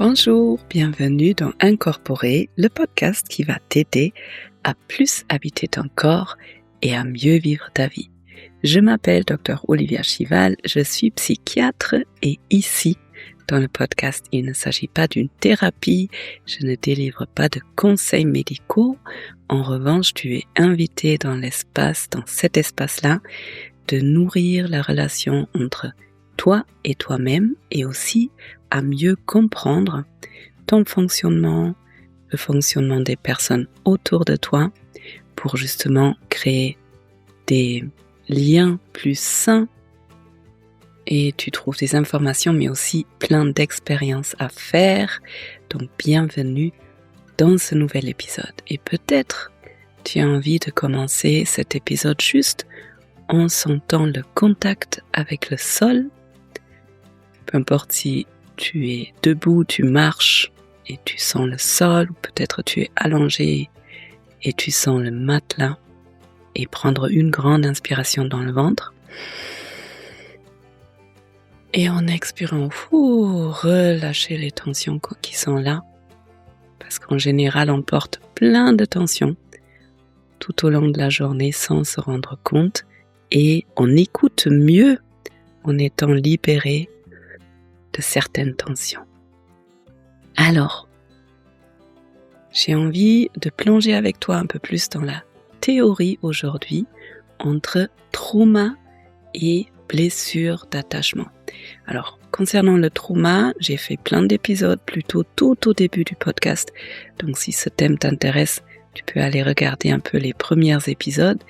Bonjour, bienvenue dans Incorporer, le podcast qui va t'aider à plus habiter ton corps et à mieux vivre ta vie. Je m'appelle Dr Olivia Chival, je suis psychiatre et ici, dans le podcast, il ne s'agit pas d'une thérapie, je ne délivre pas de conseils médicaux. En revanche, tu es invité dans cet espace-là, de nourrir la relation entre toi et toi-même et aussi à mieux comprendre ton fonctionnement, le fonctionnement des personnes autour de toi pour justement créer des liens plus sains et tu trouves des informations mais aussi plein d'expériences à faire. Donc bienvenue dans ce nouvel épisode. Et peut-être tu as envie de commencer cet épisode juste en sentant le contact avec le sol. Peu importe si tu es debout, tu marches et tu sens le sol, ou peut-être tu es allongé et tu sens le matelas, et prendre une grande inspiration dans le ventre. Et en expirant, relâcher les tensions qui sont là, parce qu'en général on porte plein de tensions tout au long de la journée sans se rendre compte, et on écoute mieux en étant libéré de certaines tensions. Alors, j'ai envie de plonger avec toi un peu plus dans la théorie aujourd'hui entre trauma et blessure d'attachement. Alors, concernant le trauma, j'ai fait plein d'épisodes plutôt tout au début du podcast. Donc, si ce thème t'intéresse, tu peux aller regarder un peu les premiers épisodes.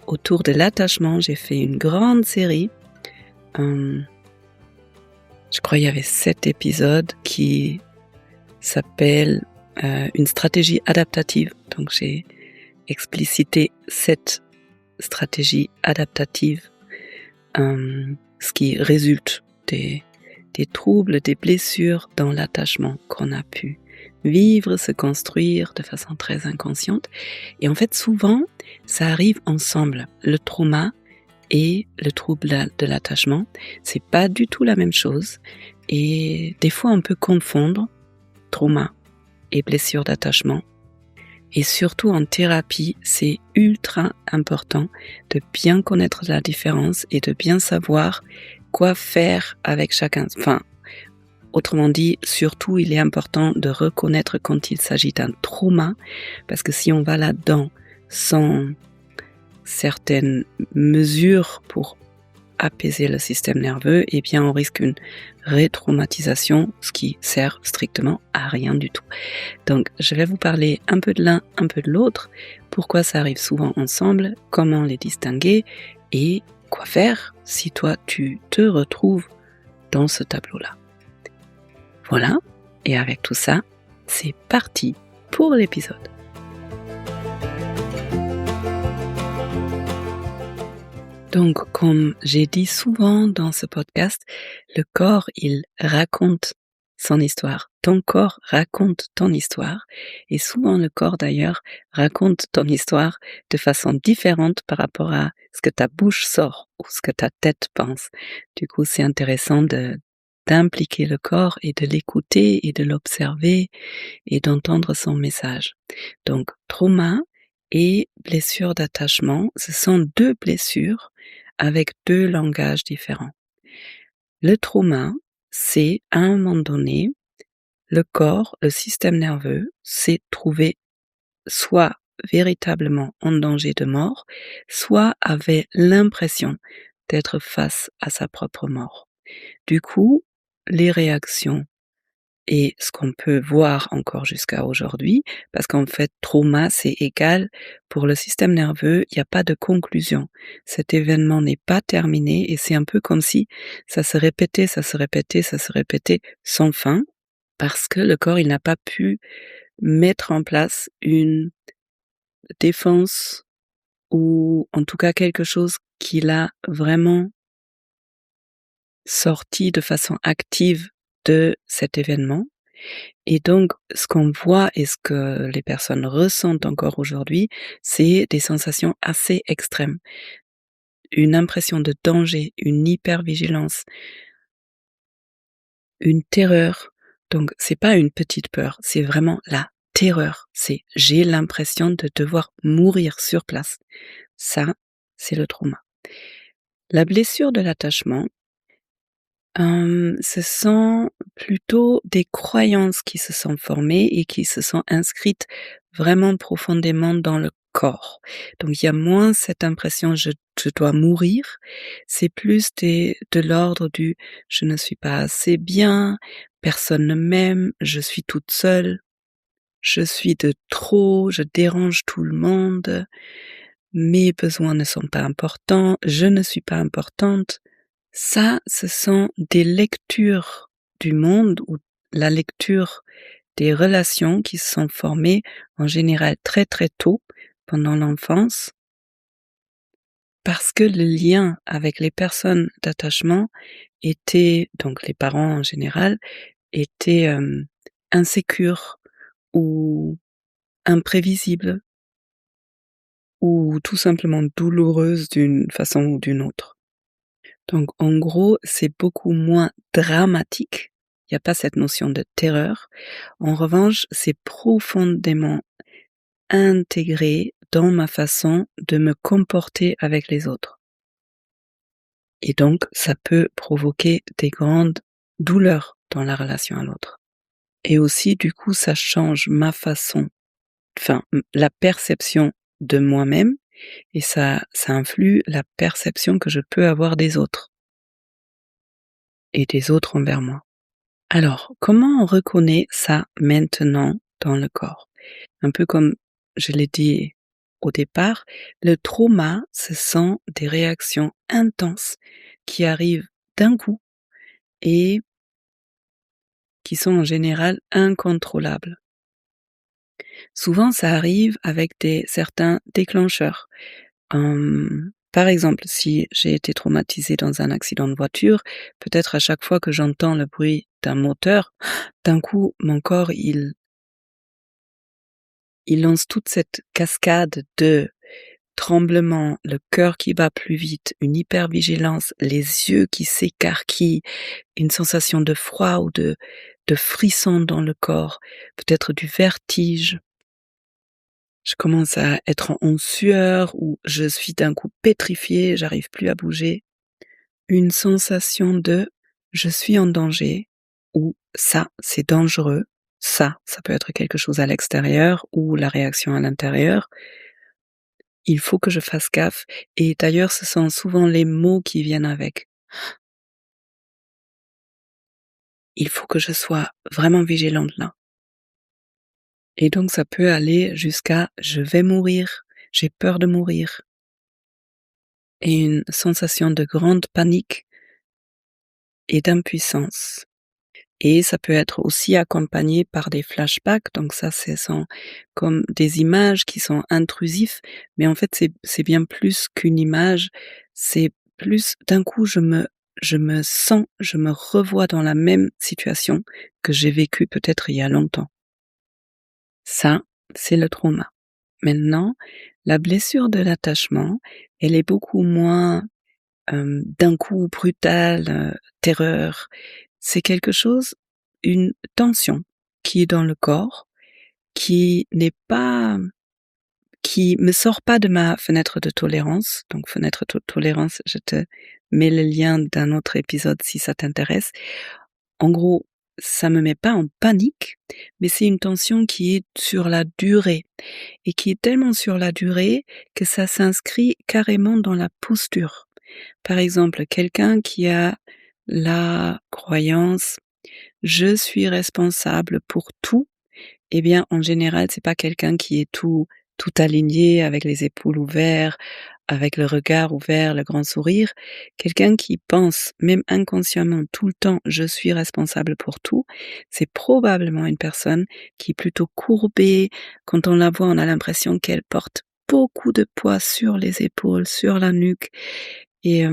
Autour de l'attachement, j'ai fait une grande série. Je crois qu'il y avait 7 épisodes qui s'appellent une stratégie adaptative. Donc j'ai explicité 7 stratégies adaptatives, ce qui résulte des troubles, des blessures dans l'attachement qu'on a pu vivre, se construire de façon très inconsciente. Et en fait, souvent, ça arrive ensemble. Le trauma et le trouble de l'attachement, c'est pas du tout la même chose. Et des fois, on peut confondre trauma et blessure d'attachement. Et surtout en thérapie, c'est ultra important de bien connaître la différence et de bien savoir quoi faire avec chacun. Enfin, autrement dit, surtout, il est important de reconnaître quand il s'agit d'un trauma, parce que si on va là-dedans sans certaines mesures pour apaiser le système nerveux, eh bien on risque une rétraumatisation, ce qui sert strictement à rien du tout. Donc je vais vous parler un peu de l'un, un peu de l'autre, pourquoi ça arrive souvent ensemble, comment les distinguer et quoi faire si toi tu te retrouves dans ce tableau-là. Voilà, et avec tout ça, c'est parti pour l'épisode. Donc, comme j'ai dit souvent dans ce podcast, le corps, il raconte son histoire. Ton corps raconte ton histoire. Et souvent, le corps, d'ailleurs, raconte ton histoire de façon différente par rapport à ce que ta bouche sort ou ce que ta tête pense. Du coup, c'est intéressant d'impliquer le corps et de l'écouter et de l'observer et d'entendre son message. Donc, trauma et blessure d'attachement, ce sont 2 blessures avec 2 langages différents. Le trauma, c'est à un moment donné, le corps, le système nerveux s'est trouvé soit véritablement en danger de mort, soit avait l'impression d'être face à sa propre mort. Du coup, les réactions et ce qu'on peut voir encore jusqu'à aujourd'hui, parce qu'en fait, trauma, c'est égal pour le système nerveux, il n'y a pas de conclusion. Cet événement n'est pas terminé et c'est un peu comme si ça se répétait sans fin, parce que le corps, il n'a pas pu mettre en place une défense ou en tout cas quelque chose qui l'a vraiment sorti de façon active de cet événement. Et donc, ce qu'on voit et ce que les personnes ressentent encore aujourd'hui, c'est des sensations assez extrêmes. Une impression de danger, une hypervigilance, une terreur Donc c'est pas une petite peur, c'est vraiment la terreur. C'est j'ai l'impression de devoir mourir sur place. Ça, c'est le trauma. La blessure de l'attachement, ce sont plutôt des croyances qui se sont formées et qui se sont inscrites vraiment profondément dans le corps. Donc il y a moins cette impression je dois mourir, c'est plus de l'ordre du je ne suis pas assez bien, personne ne m'aime, je suis toute seule, je suis de trop, je dérange tout le monde, mes besoins ne sont pas importants, je ne suis pas importante. Ça, ce sont des lectures du monde ou la lecture des relations qui se sont formées en général très très tôt pendant l'enfance parce que le lien avec les personnes d'attachement était, donc les parents en général, était insécure ou imprévisible ou tout simplement douloureuse d'une façon ou d'une autre. Donc en gros, c'est beaucoup moins dramatique, il y a pas cette notion de terreur. En revanche, c'est profondément intégré dans ma façon de me comporter avec les autres. Et donc ça peut provoquer des grandes douleurs dans la relation à l'autre. Et aussi du coup, ça change ma façon, la perception de moi-même et ça influe la perception que je peux avoir des autres et des autres envers moi. Alors, comment on reconnaît ça maintenant dans le corps? Un peu comme je l'ai dit au départ, le trauma, ce sont des réactions intenses qui arrivent d'un coup et qui sont en général incontrôlables. Souvent, ça arrive avec certains déclencheurs. Par exemple, si j'ai été traumatisée dans un accident de voiture, peut-être à chaque fois que j'entends le bruit d'un moteur, d'un coup, mon corps, il lance toute cette cascade de tremblements, le cœur qui bat plus vite, une hypervigilance, les yeux qui s'écarquillent, une sensation de froid ou de frisson dans le corps, peut-être du vertige. Je commence à être en sueur ou je suis d'un coup pétrifiée, j'arrive plus à bouger. Une sensation de je suis en danger ou ça, c'est dangereux. Ça peut être quelque chose à l'extérieur ou la réaction à l'intérieur. Il faut que je fasse gaffe et d'ailleurs ce sont souvent les mots qui viennent avec. Il faut que je sois vraiment vigilante là. Et donc ça peut aller jusqu'à je vais mourir, j'ai peur de mourir. Et une sensation de grande panique et d'impuissance. Et ça peut être aussi accompagné par des flashbacks, donc ça ce sont comme des images qui sont intrusifs, mais en fait c'est bien plus qu'une image, c'est plus d'un coup je me sens, je me revois dans la même situation que j'ai vécue peut-être il y a longtemps. Ça, c'est le trauma. Maintenant, la blessure de l'attachement, elle est beaucoup moins d'un coup brutale, terreur. C'est quelque chose, une tension qui est dans le corps, qui n'est pas qui me sort pas de ma fenêtre de tolérance. Donc fenêtre de tolérance, je te mets le lien d'un autre épisode si ça t'intéresse. En gros, ça me met pas en panique, mais c'est une tension qui est sur la durée et qui est tellement sur la durée que ça s'inscrit carrément dans la posture. Par exemple, quelqu'un qui a la croyance je suis responsable pour tout, eh bien, en général, c'est pas quelqu'un qui est tout aligné avec les épaules ouvertes, avec le regard ouvert, le grand sourire. Quelqu'un qui pense, même inconsciemment, tout le temps, je suis responsable pour tout, c'est probablement une personne qui est plutôt courbée. Quand on la voit, on a l'impression qu'elle porte beaucoup de poids sur les épaules, sur la nuque. Et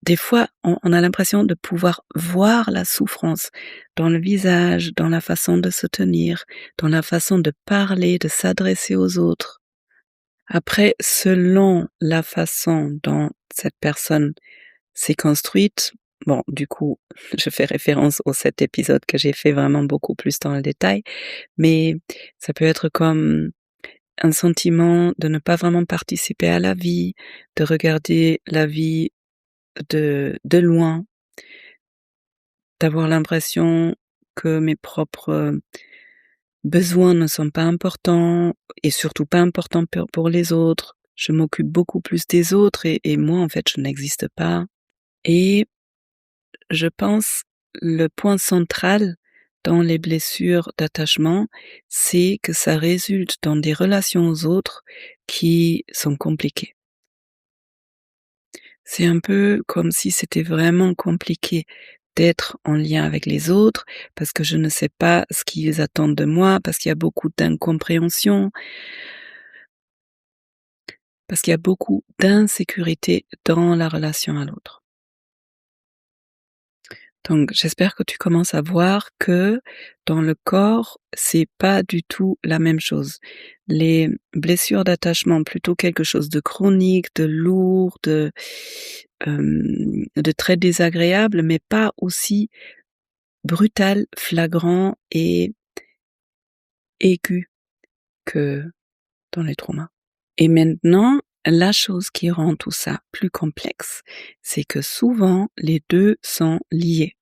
des fois, on a l'impression de pouvoir voir la souffrance dans le visage, dans la façon de se tenir, dans la façon de parler, de s'adresser aux autres. Après, selon la façon dont cette personne s'est construite, bon, du coup, je fais référence aux 7 épisodes que j'ai fait vraiment beaucoup plus dans le détail, mais ça peut être comme un sentiment de ne pas vraiment participer à la vie, de regarder la vie de loin, d'avoir l'impression que mes propres besoins ne sont pas importants et surtout pas importants pour les autres. Je m'occupe beaucoup plus des autres et moi, en fait, je n'existe pas. Et je pense le point central dans les blessures d'attachement, c'est que ça résulte dans des relations aux autres qui sont compliquées. C'est un peu comme si c'était vraiment compliqué d'être en lien avec les autres, parce que je ne sais pas ce qu'ils attendent de moi, parce qu'il y a beaucoup d'incompréhension, parce qu'il y a beaucoup d'insécurité dans la relation à l'autre. Donc j'espère que tu commences à voir que dans le corps, c'est pas du tout la même chose. Les blessures d'attachement, plutôt quelque chose de chronique, de lourd, de très désagréable, mais pas aussi brutal, flagrant et aigu que dans les traumas. Et maintenant, la chose qui rend tout ça plus complexe, c'est que souvent les 2 sont liés.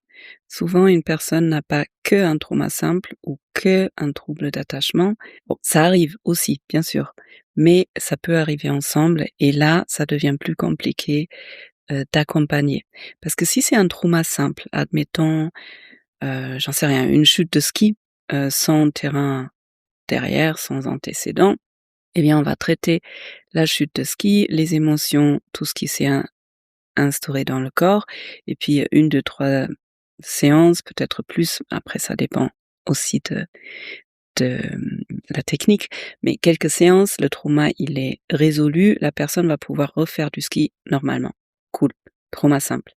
Souvent, une personne n'a pas qu'un trauma simple ou qu'un trouble d'attachement. Bon, ça arrive aussi, bien sûr, mais ça peut arriver ensemble et là, ça devient plus compliqué, d'accompagner. Parce que si c'est un trauma simple, admettons, j'en sais rien, une chute de ski, sans terrain derrière, sans antécédent, eh bien, on va traiter la chute de ski, les émotions, tout ce qui s'est instauré dans le corps et puis 1, 2, 3 séances, peut-être plus. Après, ça dépend aussi de la technique, mais quelques séances, le trauma, il est résolu, la personne va pouvoir refaire du ski normalement. Cool, trauma simple.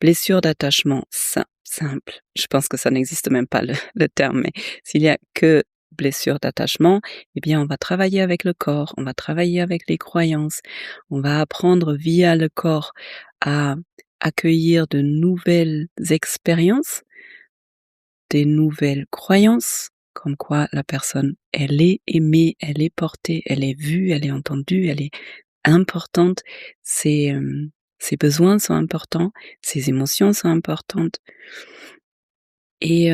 Blessure d'attachement simple, je pense que ça n'existe même pas le terme, mais s'il y a que blessure d'attachement, eh bien, on va travailler avec le corps, on va travailler avec les croyances, on va apprendre via le corps à accueillir de nouvelles expériences, des nouvelles croyances, comme quoi la personne, elle est aimée, elle est portée, elle est vue, elle est entendue, elle est importante, ses besoins sont importants, ses émotions sont importantes et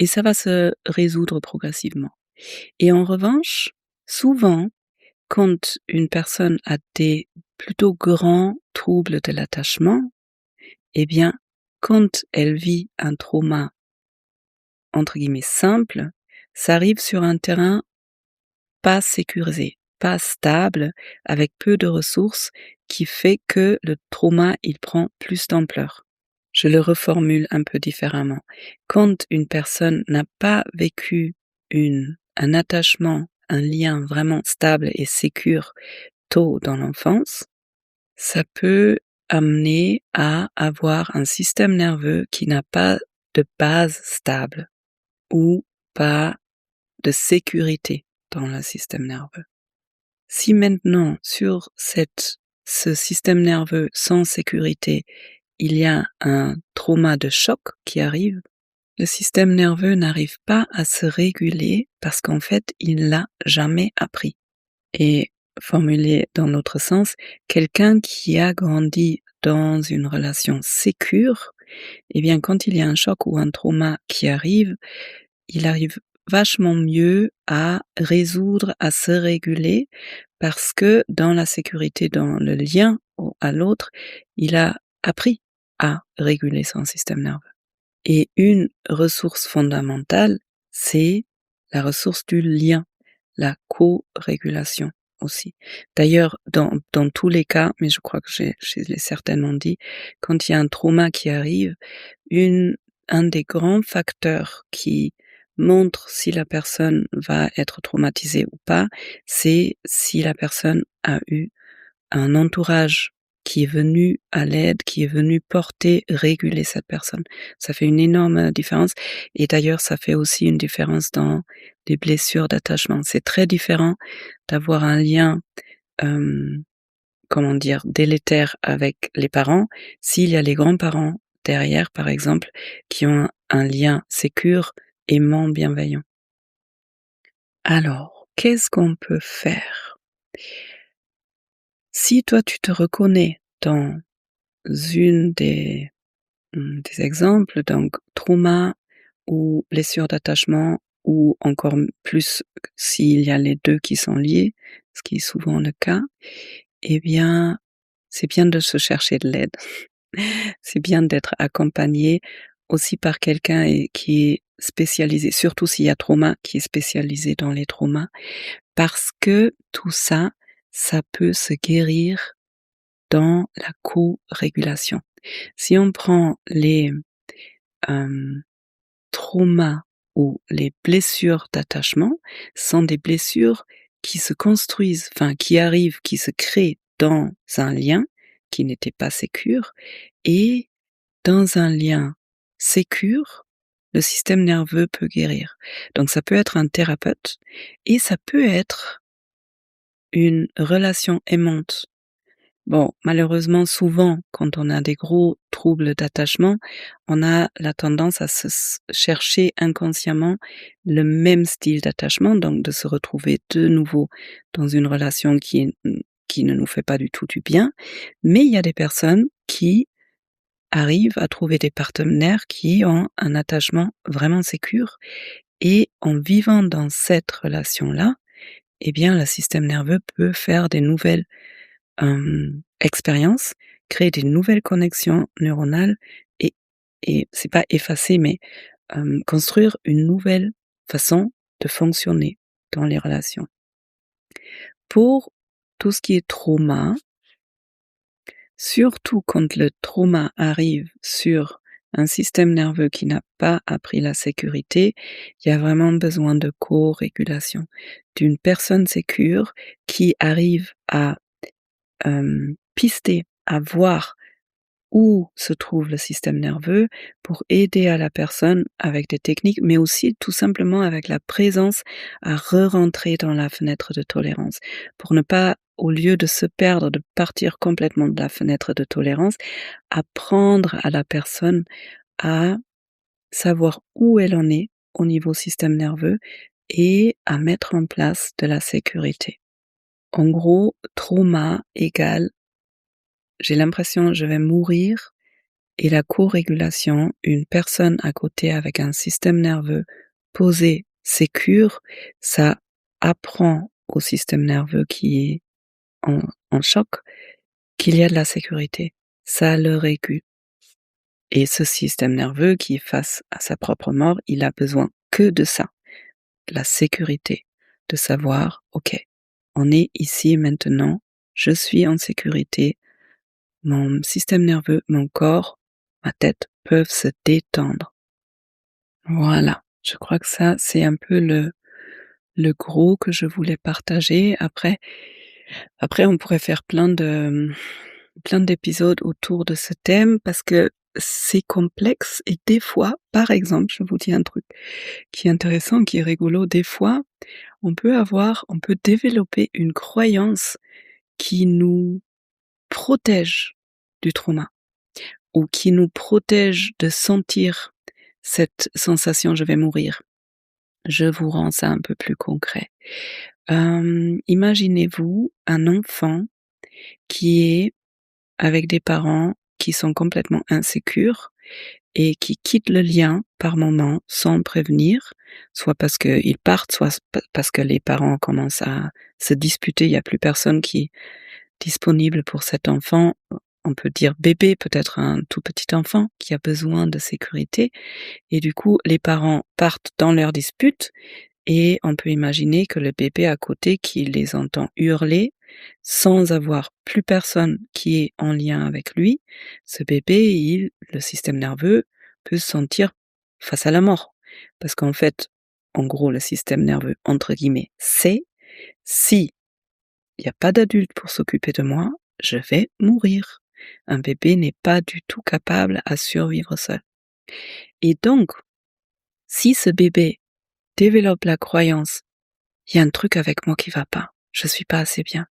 ça va se résoudre progressivement. Et en revanche, souvent, quand une personne a des plutôt grands troubles de l'attachement, eh bien, quand elle vit un trauma entre guillemets «simple», ça arrive sur un terrain pas sécurisé, pas stable, avec peu de ressources, qui fait que le trauma, il prend plus d'ampleur. Je le reformule un peu différemment. Quand une personne n'a pas vécu un attachement, un lien vraiment stable et sécure tôt dans l'enfance, ça peut amener à avoir un système nerveux qui n'a pas de base stable ou pas de sécurité dans le système nerveux. Si maintenant, sur ce système nerveux sans sécurité, il y a un trauma de choc qui arrive, le système nerveux n'arrive pas à se réguler parce qu'en fait, il l'a jamais appris. Et formulé dans l'autre sens, quelqu'un qui a grandi dans une relation sécure, eh bien, quand il y a un choc ou un trauma qui arrive, il arrive vachement mieux à résoudre, à se réguler parce que dans la sécurité, dans le lien à l'autre, il a appris à réguler son système nerveux. Et une ressource fondamentale, c'est la ressource du lien, la co-régulation aussi. D'ailleurs, dans tous les cas, mais je crois que je l'ai certainement dit, quand il y a un trauma qui arrive, un des grands facteurs qui montre si la personne va être traumatisée ou pas, c'est si la personne a eu un entourage qui est venu à l'aide, qui est venu porter, réguler cette personne. Ça fait une énorme différence et d'ailleurs ça fait aussi une différence dans les blessures d'attachement. C'est très différent d'avoir un lien, délétère avec les parents, s'il y a les grands-parents derrière, par exemple, qui ont un lien sécure, aimant, bienveillant. Alors, qu'est-ce qu'on peut faire? Si toi tu te reconnais dans une des exemples, donc trauma ou blessure d'attachement ou encore plus s'il y a les 2 qui sont liés, ce qui est souvent le cas, eh bien, c'est bien de se chercher de l'aide. C'est bien d'être accompagné aussi par quelqu'un qui est spécialisé, surtout s'il y a trauma, qui est spécialisé dans les traumas, parce que tout ça, ça peut se guérir dans la co-régulation. Si on prend les, hem, traumas ou les blessures d'attachement, ce sont des blessures qui se construisent, enfin qui arrivent, qui se créent dans un lien qui n'était pas sécure et dans un lien sécure, le système nerveux peut guérir. Donc ça peut être un thérapeute et ça peut être une relation aimante. Bon, malheureusement, souvent, quand on a des gros troubles d'attachement, on a la tendance à chercher inconsciemment le même style d'attachement, donc de se retrouver de nouveau dans une relation qui ne nous fait pas du tout du bien. Mais il y a des personnes qui arrivent à trouver des partenaires qui ont un attachement vraiment sécure et en vivant dans cette relation-là, eh bien, le système nerveux peut faire des nouvelles expériences, créer des nouvelles connexions neuronales et c'est pas effacer, mais construire une nouvelle façon de fonctionner dans les relations. Pour tout ce qui est trauma, surtout quand le trauma arrive sur un système nerveux qui n'a pas appris la sécurité, il y a vraiment besoin de co-régulation, d'une personne sécure qui arrive à pister, à voir où se trouve le système nerveux pour aider à la personne avec des techniques, mais aussi tout simplement avec la présence à re-rentrer dans la fenêtre de tolérance. Pour ne pas, au lieu de se perdre, de partir complètement de la fenêtre de tolérance, apprendre à la personne à savoir où elle en est au niveau système nerveux et à mettre en place de la sécurité. En gros, trauma égale j'ai l'impression je vais mourir et la co-régulation, une personne à côté avec un système nerveux posé, sécure, ça apprend au système nerveux qui est en choc qu'il y a de la sécurité. Ça le régule. Et ce système nerveux qui est face à sa propre mort, il a besoin que de ça, de la sécurité, de savoir, ok, on est ici maintenant, je suis en sécurité, mon système nerveux, mon corps, ma tête peuvent se détendre. Voilà, je crois que ça, c'est un peu le gros que je voulais partager. Après on pourrait faire plein d'épisodes autour de ce thème parce que c'est complexe et des fois, par exemple, je vous dis un truc qui est intéressant, qui est rigolo, des fois, on peut développer une croyance qui nous protège du trauma ou qui nous protège de sentir cette sensation «je vais mourir». Je vous rends ça un peu plus concret. Imaginez-vous un enfant qui est avec des parents qui sont complètement insécures et qui quittent le lien par moment sans prévenir, soit parce qu'ils partent, soit parce que les parents commencent à se disputer, il y a plus personne qui est disponible pour cet enfant. On peut dire bébé, peut-être un tout petit enfant qui a besoin de sécurité et du coup, les parents partent dans leur dispute et on peut imaginer que le bébé à côté qui les entend hurler sans avoir plus personne qui est en lien avec lui, ce bébé, le système nerveux peut se sentir face à la mort. Parce qu'en fait, en gros, le système nerveux, entre guillemets, c'est si il n'y a pas d'adulte pour s'occuper de moi, je vais mourir. Un bébé n'est pas du tout capable à survivre seul. Et donc, si ce bébé développe la croyance, il y a un truc avec moi qui va pas, je suis pas assez bien,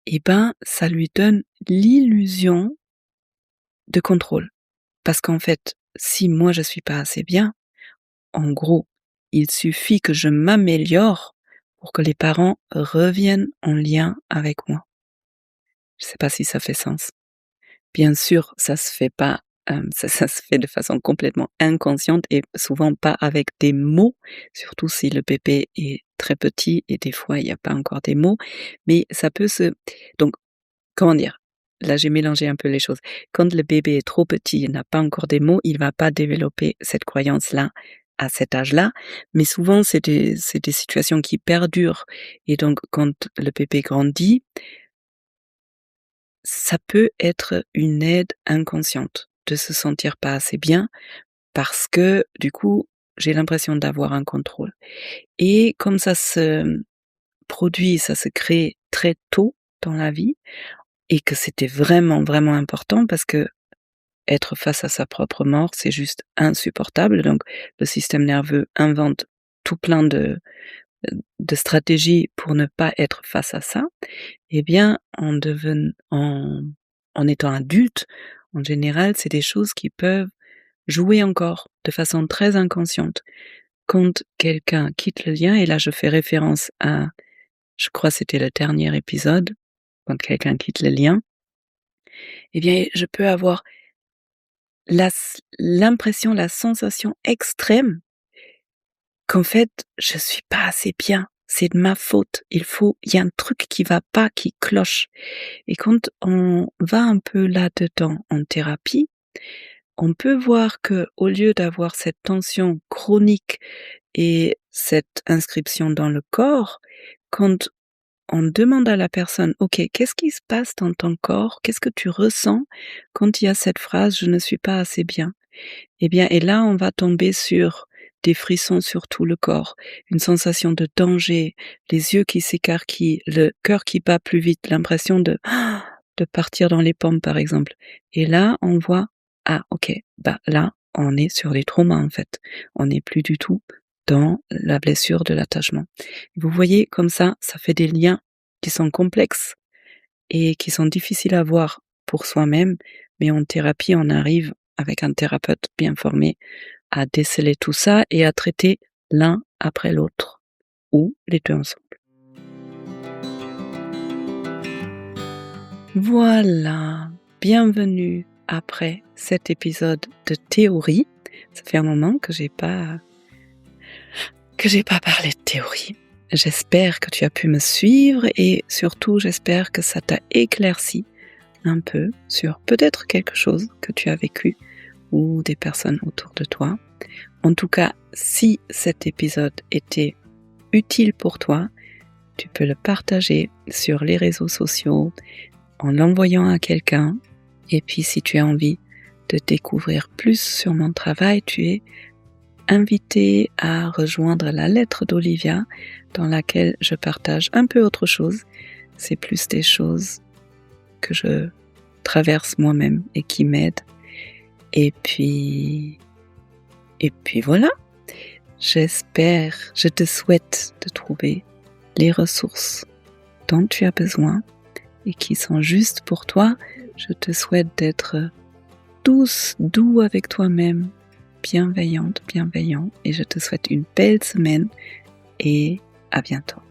eh ben, ça lui donne l'illusion de contrôle. Parce qu'en fait, si moi je suis pas assez bien, en gros, il suffit que je m'améliore pour que les parents reviennent en lien avec moi. Je sais pas si ça fait sens. Bien sûr, ça se fait pas, ça se fait de façon complètement inconsciente et souvent pas avec des mots, surtout si le bébé est très petit et des fois il y a pas encore des mots, mais ça peut se donc comment dire? Là, j'ai mélangé un peu les choses. Quand le bébé est trop petit, il n'a pas encore des mots, il va pas développer cette croyance-là à cet âge-là, mais souvent c'est des situations qui perdurent et donc quand le bébé grandit, ça peut être une aide inconsciente de se sentir pas assez bien parce que, du coup, j'ai l'impression d'avoir un contrôle et comme ça se produit, ça se crée très tôt dans la vie et que c'était vraiment, vraiment important parce que être face à sa propre mort, c'est juste insupportable donc le système nerveux invente tout plein de stratégies pour ne pas être face à ça. Eh bien, en étant adulte, en général, c'est des choses qui peuvent jouer encore de façon très inconsciente. Quand quelqu'un quitte le lien, et là je fais référence à, je crois que c'était le dernier épisode, quand quelqu'un quitte le lien, eh bien je peux avoir l'impression, la sensation extrême qu'en fait, je suis pas assez bien. C'est de ma faute. Il y a un truc qui va pas, qui cloche. Et quand on va un peu là-dedans en thérapie, on peut voir que au lieu d'avoir cette tension chronique et cette inscription dans le corps, quand on demande à la personne: «OK, qu'est-ce qui se passe dans ton corps? Qu'est-ce que tu ressens quand il y a cette phrase: "Je ne suis pas assez bien"?» Eh bien, et là, on va tomber sur des frissons sur tout le corps, une sensation de danger, les yeux qui s'écarquillent, le cœur qui bat plus vite, l'impression de partir dans les pommes, par exemple. Et là, on voit, ah, OK, bah là, on est sur les traumas, en fait. On n'est plus du tout dans la blessure de l'attachement. Vous voyez, comme ça fait des liens qui sont complexes et qui sont difficiles à voir pour soi-même, mais en thérapie, on arrive, avec un thérapeute bien formé, à déceler tout ça et à traiter l'un après l'autre, ou les 2 ensemble. Voilà, bienvenue après cet épisode de théorie. Ça fait un moment que j'ai pas parlé de théorie. J'espère que tu as pu me suivre et surtout j'espère que ça t'a éclairci un peu sur peut-être quelque chose que tu as vécu ou des personnes autour de toi. En tout cas, si cet épisode était utile pour toi, tu peux le partager sur les réseaux sociaux en l'envoyant à quelqu'un. Et puis si tu as envie de découvrir plus sur mon travail, tu es invité à rejoindre la lettre d'Olivia dans laquelle je partage un peu autre chose. C'est plus des choses que je traverse moi-même et qui m'aident. Et puis voilà. Je te souhaite de trouver les ressources dont tu as besoin et qui sont justes pour toi. Je te souhaite d'être doux avec toi-même, bienveillant, et je te souhaite une belle semaine et à bientôt.